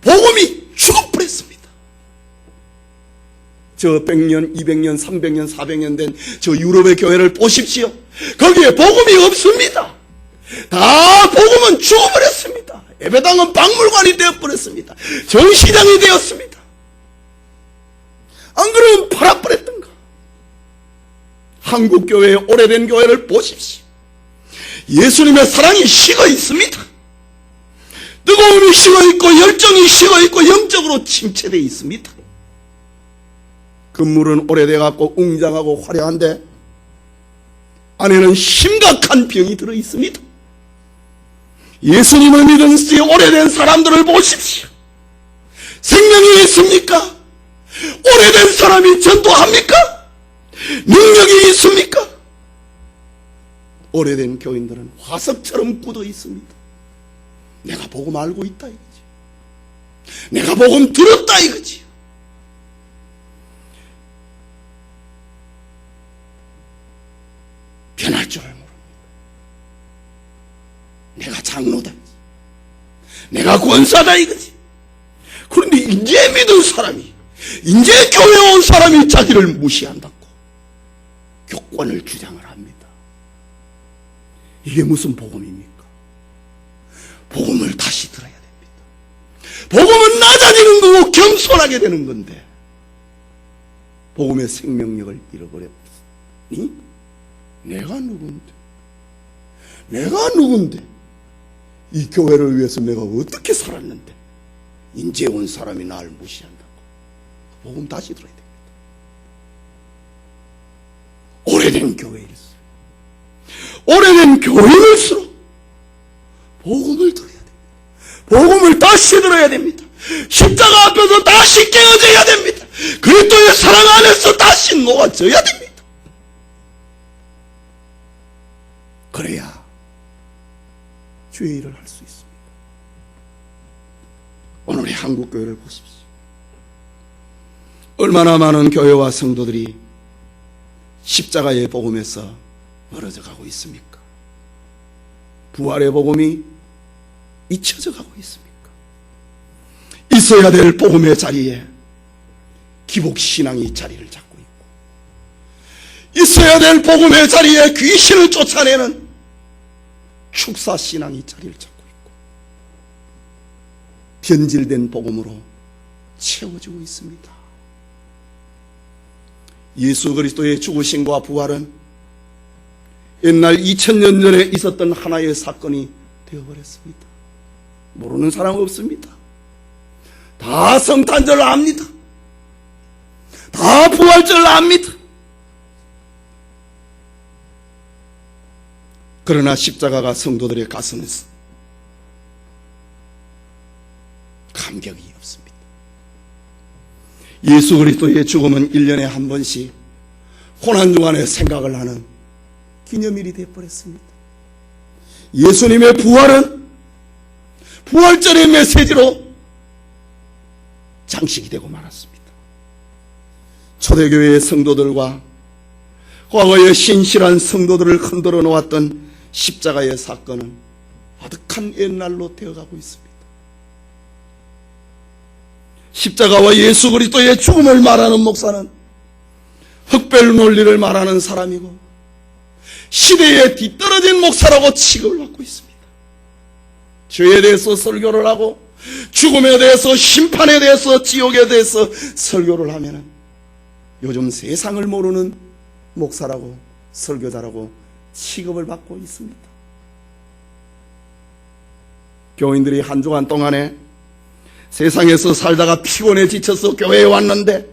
복음이 죽어버렸습니다. 저 100년, 200년, 300년, 400년 된 저 유럽의 교회를 보십시오. 거기에 복음이 없습니다. 다 복음은 죽어버렸습니다. 예배당은 박물관이 되어버렸습니다. 전시장이 되었습니다. 안 그러면 팔아버렸던가. 한국 교회의 오래된 교회를 보십시오. 예수님의 사랑이 식어 있습니다. 뜨거움이 식어 있고 열정이 식어 있고 영적으로 침체되어 있습니다. 건물은 오래돼갖고 웅장하고 화려한데 안에는 심각한 병이 들어 있습니다. 예수님을 믿은 오래된 사람들을 보십시오. 생명이 있습니까? 오래된 사람이 전도합니까? 능력이 있습니까? 오래된 교인들은 화석처럼 굳어 있습니다. 내가 복음 알고 있다 이거지. 내가 복음 들었다 이거지. 변할 줄을 모릅니다. 내가 장로다, 내가 권사다 이거지. 그런데 이제 믿은 사람이, 이제 교회 온 사람이 자기를 무시한다고 교권을 주장을 합니다. 이게 무슨 복음입니까? 복음을 다시 들어야 됩니다. 복음은 낮아지는 거고 겸손하게 되는 건데 복음의 생명력을 잃어버렸니? 내가 누군데 이 교회를 위해서 내가 어떻게 살았는데 인제 온 사람이 나를 무시한다고. 복음 다시 들어야 됩니다. 오래된 교회일수록 오래된 교인일수록 복음을 들어야 됩니다. 복음을 다시 들어야 됩니다. 십자가 앞에서 다시 깨어져야 됩니다. 그리스도의 사랑 안에서 다시 놓아져야 됩니다. 그래야 주의 일을 할 수 있습니다. 오늘의 한국교회를 보십시오. 얼마나 많은 교회와 성도들이 십자가의 복음에서 멀어져 가고 있습니까? 부활의 복음이 잊혀져 가고 있습니까? 있어야 될 복음의 자리에 기복신앙이 자리를 잡고 있고, 있어야 될 복음의 자리에 귀신을 쫓아내는 축사신앙이 자리를 잡고 있고, 변질된 복음으로 채워지고 있습니다. 예수 그리스도의 죽으심과 부활은 옛날 2000년 전에 있었던 하나의 사건이 되어버렸습니다. 모르는 사람 없습니다. 다 성탄절을 압니다. 다 부활절을 압니다. 그러나 십자가가 성도들의 가슴에서 감격이 없습니다. 예수 그리스도의 죽음은 1년에 한 번씩 고난주간에 생각을 하는 기념일이 되어버렸습니다. 예수님의 부활은 부활절의 메시지로 장식이 되고 말았습니다. 초대교회의 성도들과 과거의 신실한 성도들을 흔들어 놓았던 십자가의 사건은 아득한 옛날로 되어가고 있습니다. 십자가와 예수 그리스도의 죽음을 말하는 목사는 흑별 논리를 말하는 사람이고 시대에 뒤떨어진 목사라고 취급을 받고 있습니다. 죄에 대해서 설교를 하고 죽음에 대해서, 심판에 대해서, 지옥에 대해서 설교를 하면은 요즘 세상을 모르는 목사라고, 설교자라고 취급을 받고 있습니다. 교인들이 한 주간 동안에 세상에서 살다가 피곤해 지쳐서 교회에 왔는데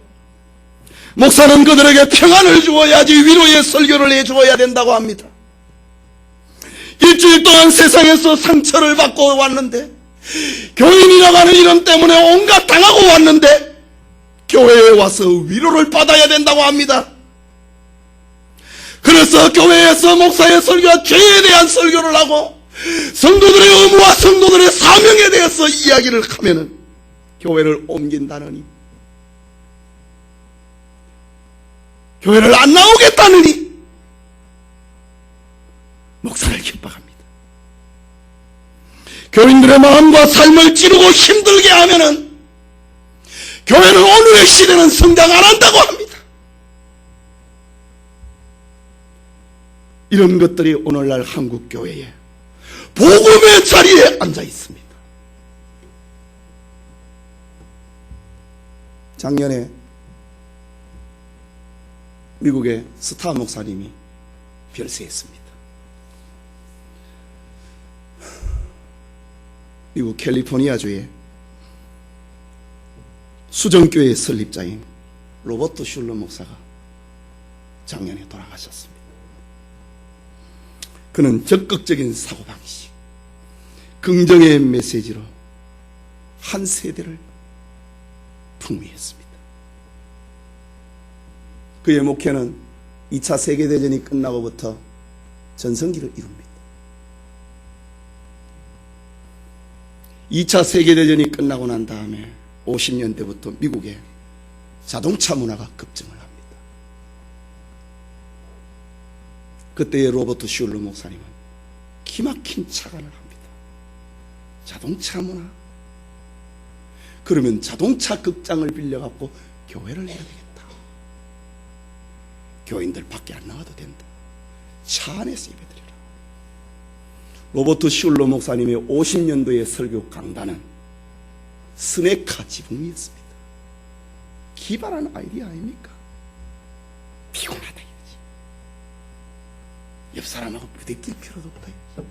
목사는 그들에게 평안을 주어야지 위로의 설교를 해주어야 된다고 합니다. 일주일 동안 세상에서 상처를 받고 왔는데, 교인이라고 하는 이름 때문에 온갖 당하고 왔는데 교회에 와서 위로를 받아야 된다고 합니다. 그래서 교회에서 목사의 설교와 죄에 대한 설교를 하고 성도들의 의무와 성도들의 사명에 대해서 이야기를 하면은 교회를 옮긴다느니, 교회를 안 나오겠다느니 목사를 기뻐합니다. 교인들의 마음과 삶을 찌르고 힘들게 하면은 교회는, 오늘의 시대는 성장 안 한다고 합니다. 이런 것들이 오늘날 한국 교회에 복음의 자리에 앉아 있습니다. 작년에 미국의 스타 목사님이 별세했습니다. 미국 캘리포니아주의 수정교회 설립자인 로버트 슐러 목사가 작년에 돌아가셨습니다. 그는 적극적인 사고방식, 긍정의 메시지로 한 세대를 풍미했습니다. 그의 목회는 2차 세계대전이 끝나고부터 전성기를 이룹니다. 2차 세계대전이 끝나고 난 다음에 50년대부터 미국의 자동차 문화가 급증을 합니다. 그때의 로버트 슐러 목사님은 기막힌 착안을 합니다. 자동차 문화? 그러면 자동차 극장을 빌려갖고 교회를 해야 되겠다. 교인들 밖에 안 나와도 된다. 차 안에서 예배드려라. 로버트 슐러 목사님의 50년도의 설교 강단은 스네카 지붕이었습니다. 기발한 아이디어 아닙니까? 피곤하다 이거지. 옆 사람하고 부대낄 필요도 없다 이거지.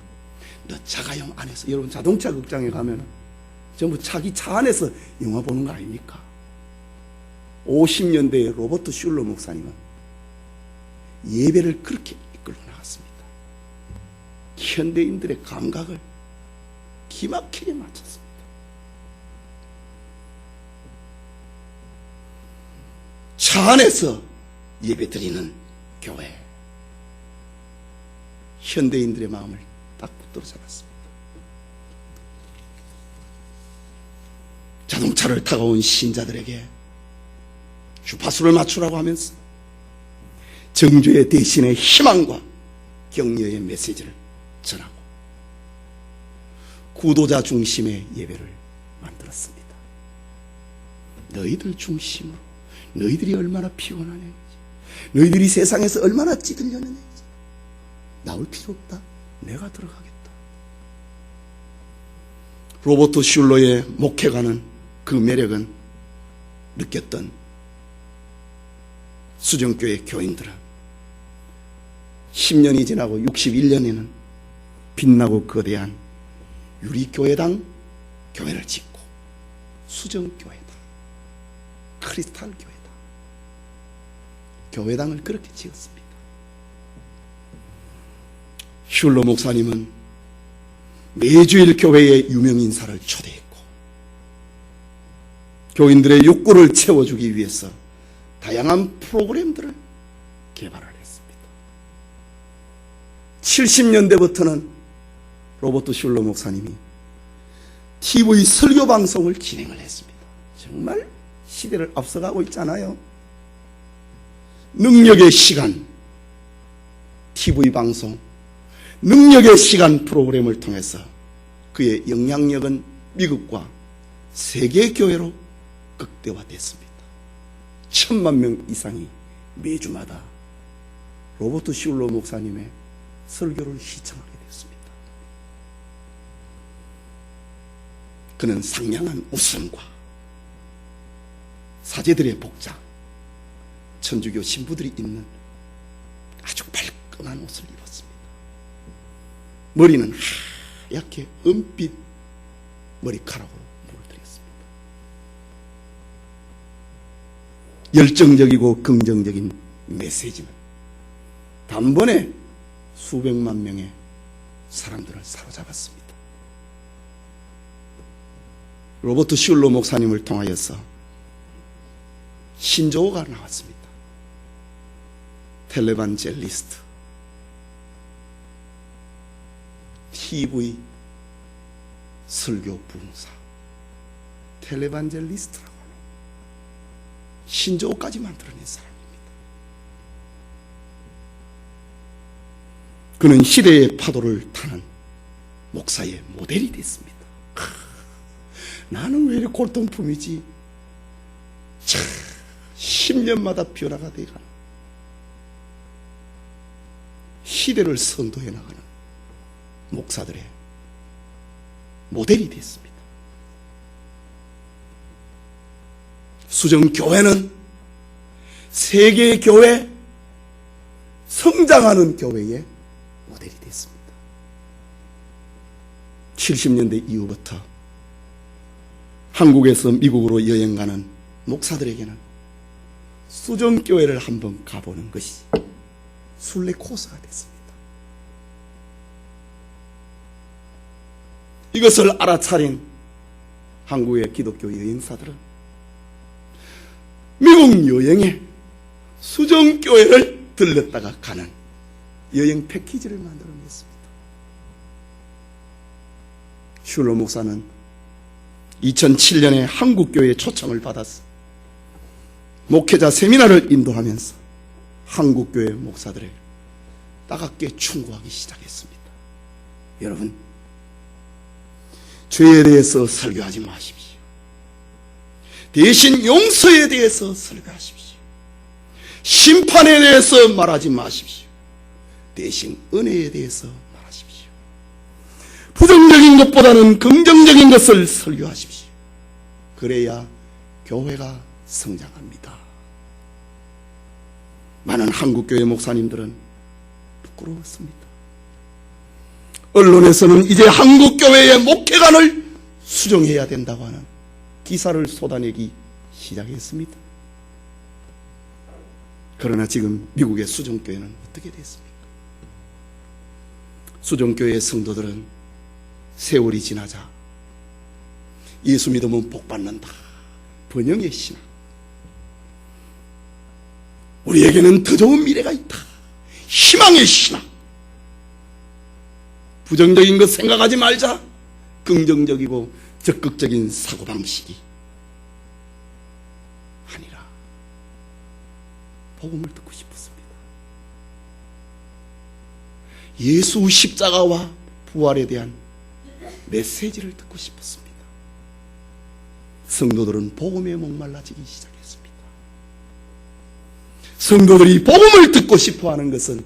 너 자가용 안에서, 여러분 자동차 극장에 가면 전부 자기 차 안에서 영화 보는 거 아닙니까? 50년대의 로버트 슐러 목사님은 예배를 그렇게 이끌고 나갔습니다. 현대인들의 감각을 기막히게 맞췄습니다. 차 안에서 예배 드리는 교회, 현대인들의 마음을 딱 붙들어 잡았습니다. 자동차를 타고 온 신자들에게 주파수를 맞추라고 하면서 정죄의 대신의 희망과 격려의 메시지를 전하고 구도자 중심의 예배를 만들었습니다. 너희들 중심으로, 너희들이 얼마나 피곤하냐, 너희들이 세상에서 얼마나 찌들려느냐, 나올 필요 없다, 내가 들어가겠다. 로버트 슐러의 목회가는 그 매력은 느꼈던 수정교회 교인들은 10년이 지나고 61년에는 빛나고 거대한 유리교회당 교회를 짓고 수정교회다, 크리스탈 교회다, 교회당을 그렇게 지었습니다. 슐러 목사님은 매주일 교회에 유명 인사를 초대했고 교인들의 욕구를 채워주기 위해서 다양한 프로그램들을 개발을 했습니다. 70년대부터는 로버트 슐러 목사님이 TV 설교 방송을 진행을 했습니다. 정말 시대를 앞서가고 있잖아요. 능력의 시간 TV 방송, 능력의 시간 프로그램을 통해서 그의 영향력은 미국과 세계 교회로 극대화됐습니다. 1000만 명 이상이 매주마다 로버트 슐러 목사님의 설교를 시청하게 됐습니다. 그는 상냥한 웃음과 사제들의 복장, 천주교 신부들이 입는 아주 발끈한 옷을 입었습니다. 머리는 하얗게 은빛 머리카락으로 물들였습니다. 열정적이고 긍정적인 메시지는 단번에 수백만 명의 사람들을 사로잡았습니다. 로버트 슐러 목사님을 통하여서 신조어가 나왔습니다. 텔레반젤리스트, TV 설교 부흥사, 텔레반젤리스트라고 하는 신조어까지 만들어낸 사람입니다. 그는 시대의 파도를 타는 목사의 모델이 됐습니다. 나는 왜 이렇게 골동품이지? 참 10년마다 변화가 돼가는 시대를 선도해 나가는 목사들의 모델이 됐습니다. 수정교회는 세계 교회, 성장하는 교회의 모델이 됐습니다. 70년대 이후부터 한국에서 미국으로 여행 가는 목사들에게는 수정교회를 한번 가보는 것이 순례 코스가 됐습니다. 이것을 알아차린 한국의 기독교 여행사들은 미국 여행에 수정교회를 들렸다가 가는 여행 패키지를 만들어냈습니다. 슐러 목사는 2007년에 한국교회의 초청을 받아서 목회자 세미나를 인도하면서 한국교회 목사들을 따갑게 충고하기 시작했습니다. 여러분, 죄에 대해서 설교하지 마십시오. 대신 용서에 대해서 설교하십시오. 심판에 대해서 말하지 마십시오. 대신 은혜에 대해서 말하십시오. 부정적인 것보다는 긍정적인 것을 설교하십시오. 그래야 교회가 성장합니다. 많은 한국교회 목사님들은 부끄러웠습니다. 언론에서는 이제 한국교회의 목회관을 수정해야 된다고 하는 기사를 쏟아내기 시작했습니다. 그러나 지금 미국의 수정교회는 어떻게 됐습니까? 수정교회 성도들은 세월이 지나자 예수 믿으면 복받는다, 번영의 신앙, 우리에게는 더 좋은 미래가 있다, 희망의 신앙, 부정적인 것 생각하지 말자, 긍정적이고 적극적인 사고방식이 아니라 복음을 듣고 싶었습니다. 예수 십자가와 부활에 대한 메시지를 듣고 싶었습니다. 성도들은 복음에 목말라지기 시작했습니다. 성도들이 복음을 듣고 싶어하는 것은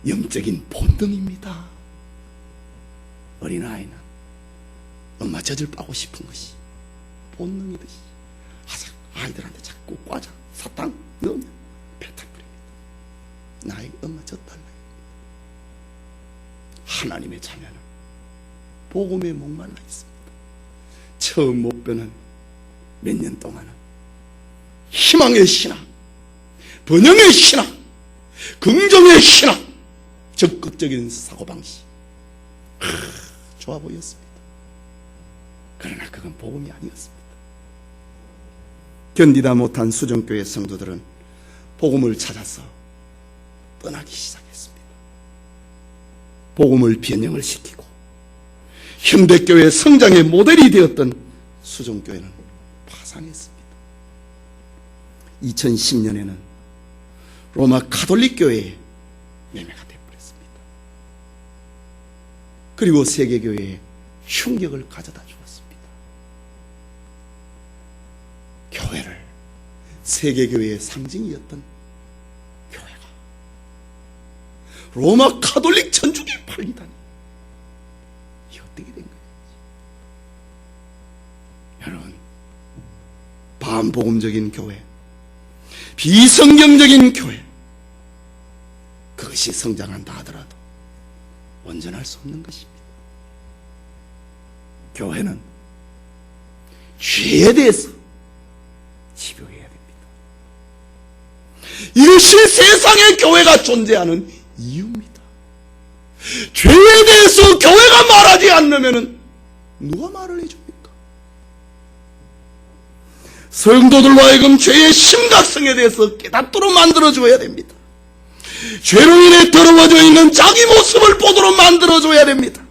영적인 본능입니다. 어린아이는 엄마 젖을 빠고 싶은 것이 본능이듯이 아이들한테 자꾸 과자, 사탕 넣으면 배탈 부립니다. 나에게 엄마 젖 달라. 하나님의 자녀는 복음에 목말라 있습니다. 처음 못 배는 몇 년 동안은 희망의 신앙, 번영의 신앙, 긍정의 신앙, 적극적인 사고방식, 좋아 보였습니다. 그러나 그건 복음이 아니었습니다. 견디다 못한 수정교회 성도들은 복음을 찾아서 떠나기 시작했습니다. 복음을 변형을 시키고 현대교회 성장의 모델이 되었던 수정교회는 파산했습니다. 2010년에는 로마 가톨릭 교회에 매매가 되어버렸습니다. 그리고 세계교회에 충격을 가져다 주었습니다. 교회를, 세계교회의 상징이었던 교회가 로마 가톨릭 천주교에 팔리다니, 이게 어떻게 된 거예요? 여러분, 반복음적인 교회, 비성경적인 교회, 그것이 성장한다 하더라도 온전할 수 없는 것입니다. 교회는 죄에 대해서 지도해야 됩니다. 이것이 세상에 교회가 존재하는 이유입니다. 죄에 대해서 교회가 말하지 않으면 누가 말을 해줍니까? 성도들로 하여금 죄의 심각성에 대해서 깨닫도록 만들어줘야 됩니다. 죄로 인해 더러워져 있는 자기 모습을 보도록 만들어줘야 됩니다.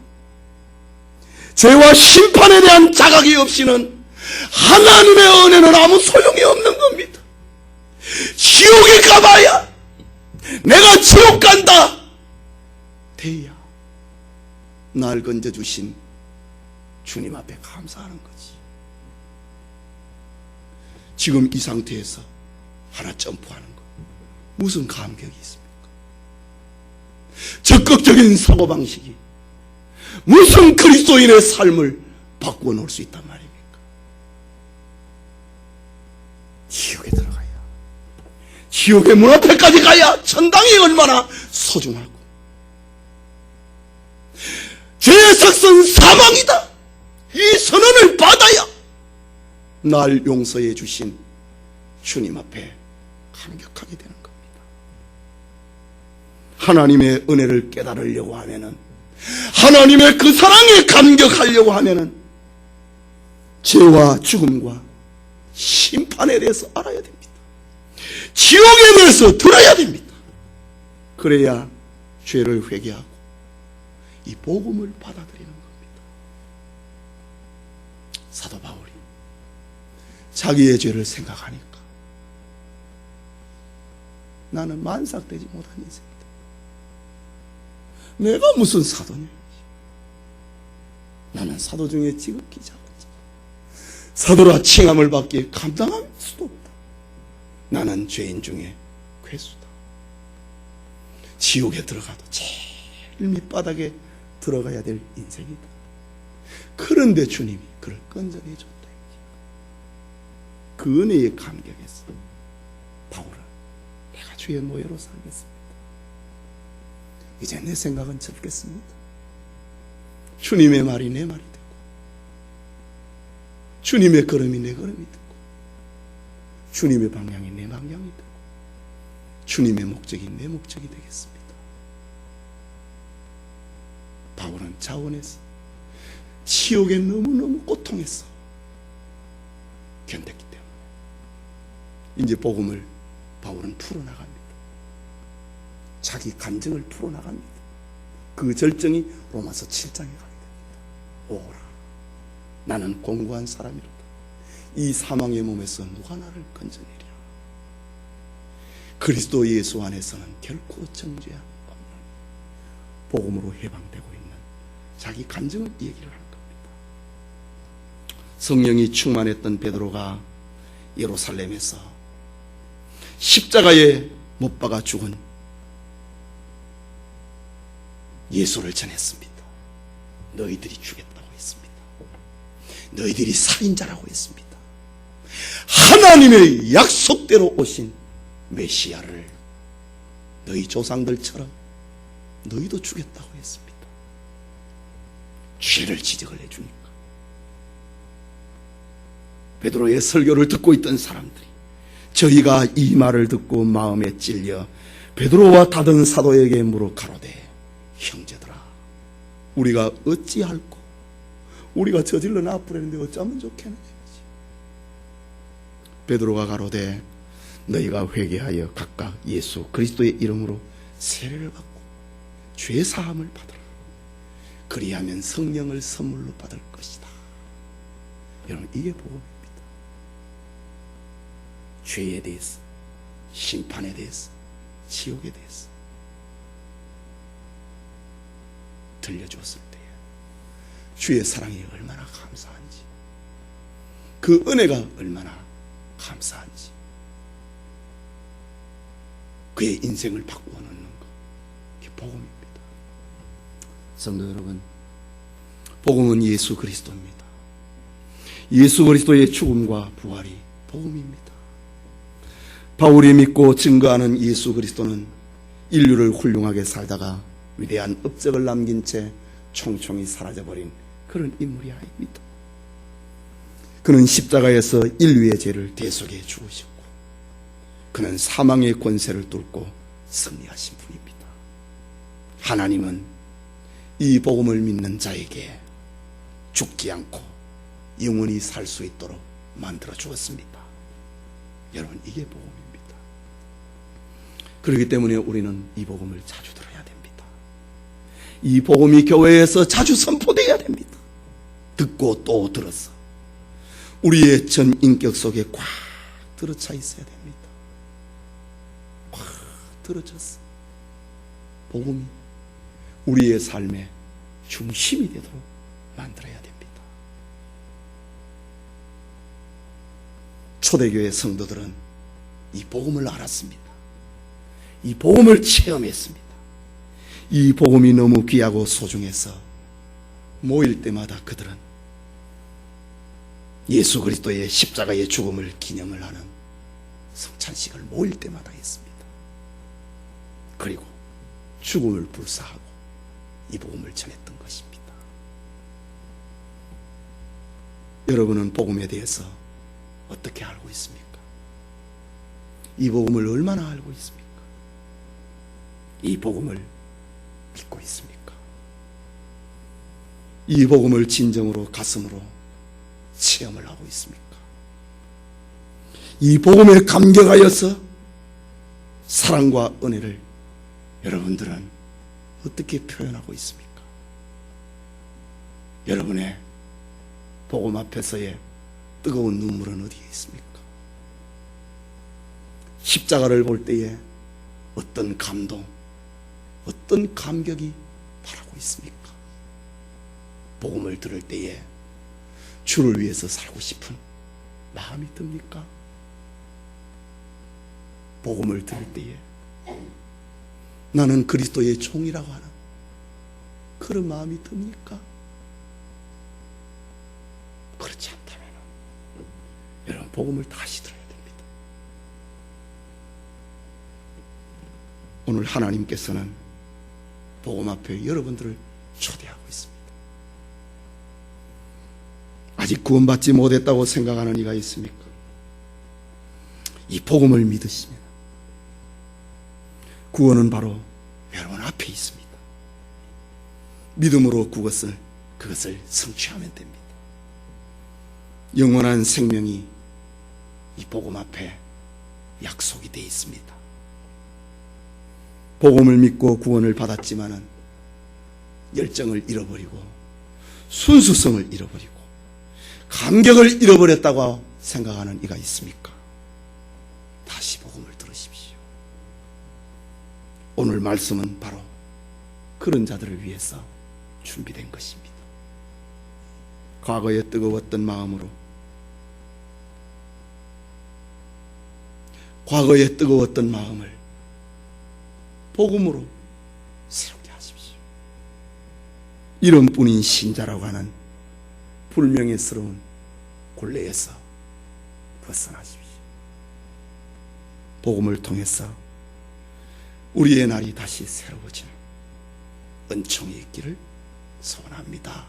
죄와 심판에 대한 자각이 없이는 하나님의 은혜는 아무 소용이 없는 겁니다. 지옥에 가봐야 내가 지옥 간다 돼야 날 건져주신 주님 앞에 감사하는 거지. 지금 이 상태에서 하나 점프하는 거 무슨 감격이 있습니까? 적극적인 사고방식이 무슨 그리스도인의 삶을 바꾸어 놓을 수 있단 말입니까? 지옥에 들어가야, 지옥의 문 앞에까지 가야 천당이 얼마나 소중하고, 죄의 삭선 사망이다, 이 선언을 받아야 날 용서해 주신 주님 앞에 감격하게 되는 겁니다. 하나님의 은혜를 깨달으려고 하면은, 하나님의 그 사랑에 감격하려고 하면은 죄와 죽음과 심판에 대해서 알아야 됩니다. 지옥에 대해서 들어야 됩니다. 그래야 죄를 회개하고 이 복음을 받아들이는 겁니다. 사도 바울이 자기의 죄를 생각하니까 나는 만삭되지 못한 인생이다. 내가 무슨 사도냐? 나는 사도 중에 지극히 작은 자. 사도라 칭함을 받기에 감당할 수도 없다. 나는 죄인 중에 괴수다. 지옥에 들어가도 제일 밑바닥에 들어가야 될 인생이다. 그런데 주님이 그를 건져내 줬다. 그 은혜의 감격에서 바울은 내가 주의 노예로 살겠습니다. 이제 내 생각은 접겠습니다. 주님의 말이 내 말이 되고 주님의 걸음이 내 걸음이 되고 주님의 방향이 내 방향이 되고 주님의 목적이 내 목적이 되겠습니다. 바울은 자원해서 지옥에 너무너무 고통해서 견뎠기 때문에 이제 복음을 바울은 풀어나갑니다. 자기 감정을 풀어나갑니다. 그 절정이 로마서 7장에 가게 됩니다. 오라, 나는 공고한 사람이로다. 이 사망의 몸에서 누가 나를 건져내랴. 그리스도 예수 안에서는 결코 정죄함이 없는 복음으로 해방되고 있는 자기 감정을 얘기를 하는 겁니다. 성령이 충만했던 베드로가 예루살렘에서 십자가에 못 박아 죽은 예수를 전했습니다. 너희들이 죽였다고 했습니다. 너희들이 살인자라고 했습니다. 하나님의 약속대로 오신 메시아를 너희 조상들처럼 너희도 죽였다고 했습니다. 죄를 지적을 해주니까 베드로의 설교를 듣고 있던 사람들이 저희가 이 말을 듣고 마음에 찔려 베드로와 다른 사도에게 물어 가로되 형제들아 우리가 어찌할꼬 우리가 저질러 나쁘려는데 어쩌면 좋겠느냐. 베드로가 가로되 너희가 회개하여 각각 예수 그리스도의 이름으로 세례를 받고 죄 사함을 받으라. 그리하면 성령을 선물로 받을 것이다. 여러분 이게 복음입니다. 죄에 대해서, 심판에 대해서, 지옥에 대해서 들려주었을 때에 주의 사랑이 얼마나 감사한지, 그 은혜가 얼마나 감사한지, 그의 인생을 바꾸어 놓는 것, 그게 복음입니다. 성도 여러분, 복음은 예수 그리스도입니다. 예수 그리스도의 죽음과 부활이 복음입니다. 바울이 믿고 증거하는 예수 그리스도는 인류를 훌륭하게 살다가 위대한 업적을 남긴 채 총총히 사라져버린 그런 인물이 아닙니다. 그는 십자가에서 인류의 죄를 대속해 주으셨고 그는 사망의 권세를 뚫고 승리하신 분입니다. 하나님은 이 복음을 믿는 자에게 죽지 않고 영원히 살 수 있도록 만들어 주었습니다. 여러분 이게 복음입니다. 그렇기 때문에 우리는 이 복음을 자주 들어야 됩니다. 이 복음이 교회에서 자주 선포되어야 됩니다. 듣고 또 들어서 우리의 전 인격 속에 꽉 들어차 있어야 됩니다. 꽉 들어찼어. 복음이 우리의 삶의 중심이 되도록 만들어야 됩니다. 초대교회 성도들은 이 복음을 알았습니다. 이 복음을 체험했습니다. 이 복음이 너무 귀하고 소중해서 모일 때마다 그들은 예수 그리스도의 십자가의 죽음을 기념을 하는 성찬식을 모일 때마다 했습니다. 그리고 죽음을 불사하고 이 복음을 전했던 것입니다. 여러분은 복음에 대해서 어떻게 알고 있습니까? 이 복음을 얼마나 알고 있습니까? 이 복음을 믿고 있습니까? 이 복음을 진정으로 가슴으로 체험을 하고 있습니까? 이 복음에 감격하여서 사랑과 은혜를 여러분들은 어떻게 표현하고 있습니까? 여러분의 복음 앞에서의 뜨거운 눈물은 어디에 있습니까? 십자가를 볼 때에 어떤 감동, 어떤 감격이 바라고 있습니까? 복음을 들을 때에 주를 위해서 살고 싶은 마음이 듭니까? 복음을 들을 때에 나는 그리스도의 종이라고 하는 그런 마음이 듭니까? 복음을 다시 들어야 됩니다. 오늘 하나님께서는 복음 앞에 여러분들을 초대하고 있습니다. 아직 구원받지 못했다고 생각하는 이가 있습니까? 이 복음을 믿으시면 구원은 바로 여러분 앞에 있습니다. 믿음으로 그것을 성취하면 됩니다. 영원한 생명이 이 복음 앞에 약속이 되어 있습니다. 복음을 믿고 구원을 받았지만은 열정을 잃어버리고 순수성을 잃어버리고 감격을 잃어버렸다고 생각하는 이가 있습니까? 다시 복음을 들으십시오. 오늘 말씀은 바로 그런 자들을 위해서 준비된 것입니다. 과거에 뜨거웠던 마음으로, 과거에 뜨거웠던 마음을 복음으로 새롭게 하십시오. 이름뿐인 신자라고 하는 불명예스러운 굴레에서 벗어나십시오. 복음을 통해서 우리의 날이 다시 새로워지는 은총이 있기를 소원합니다.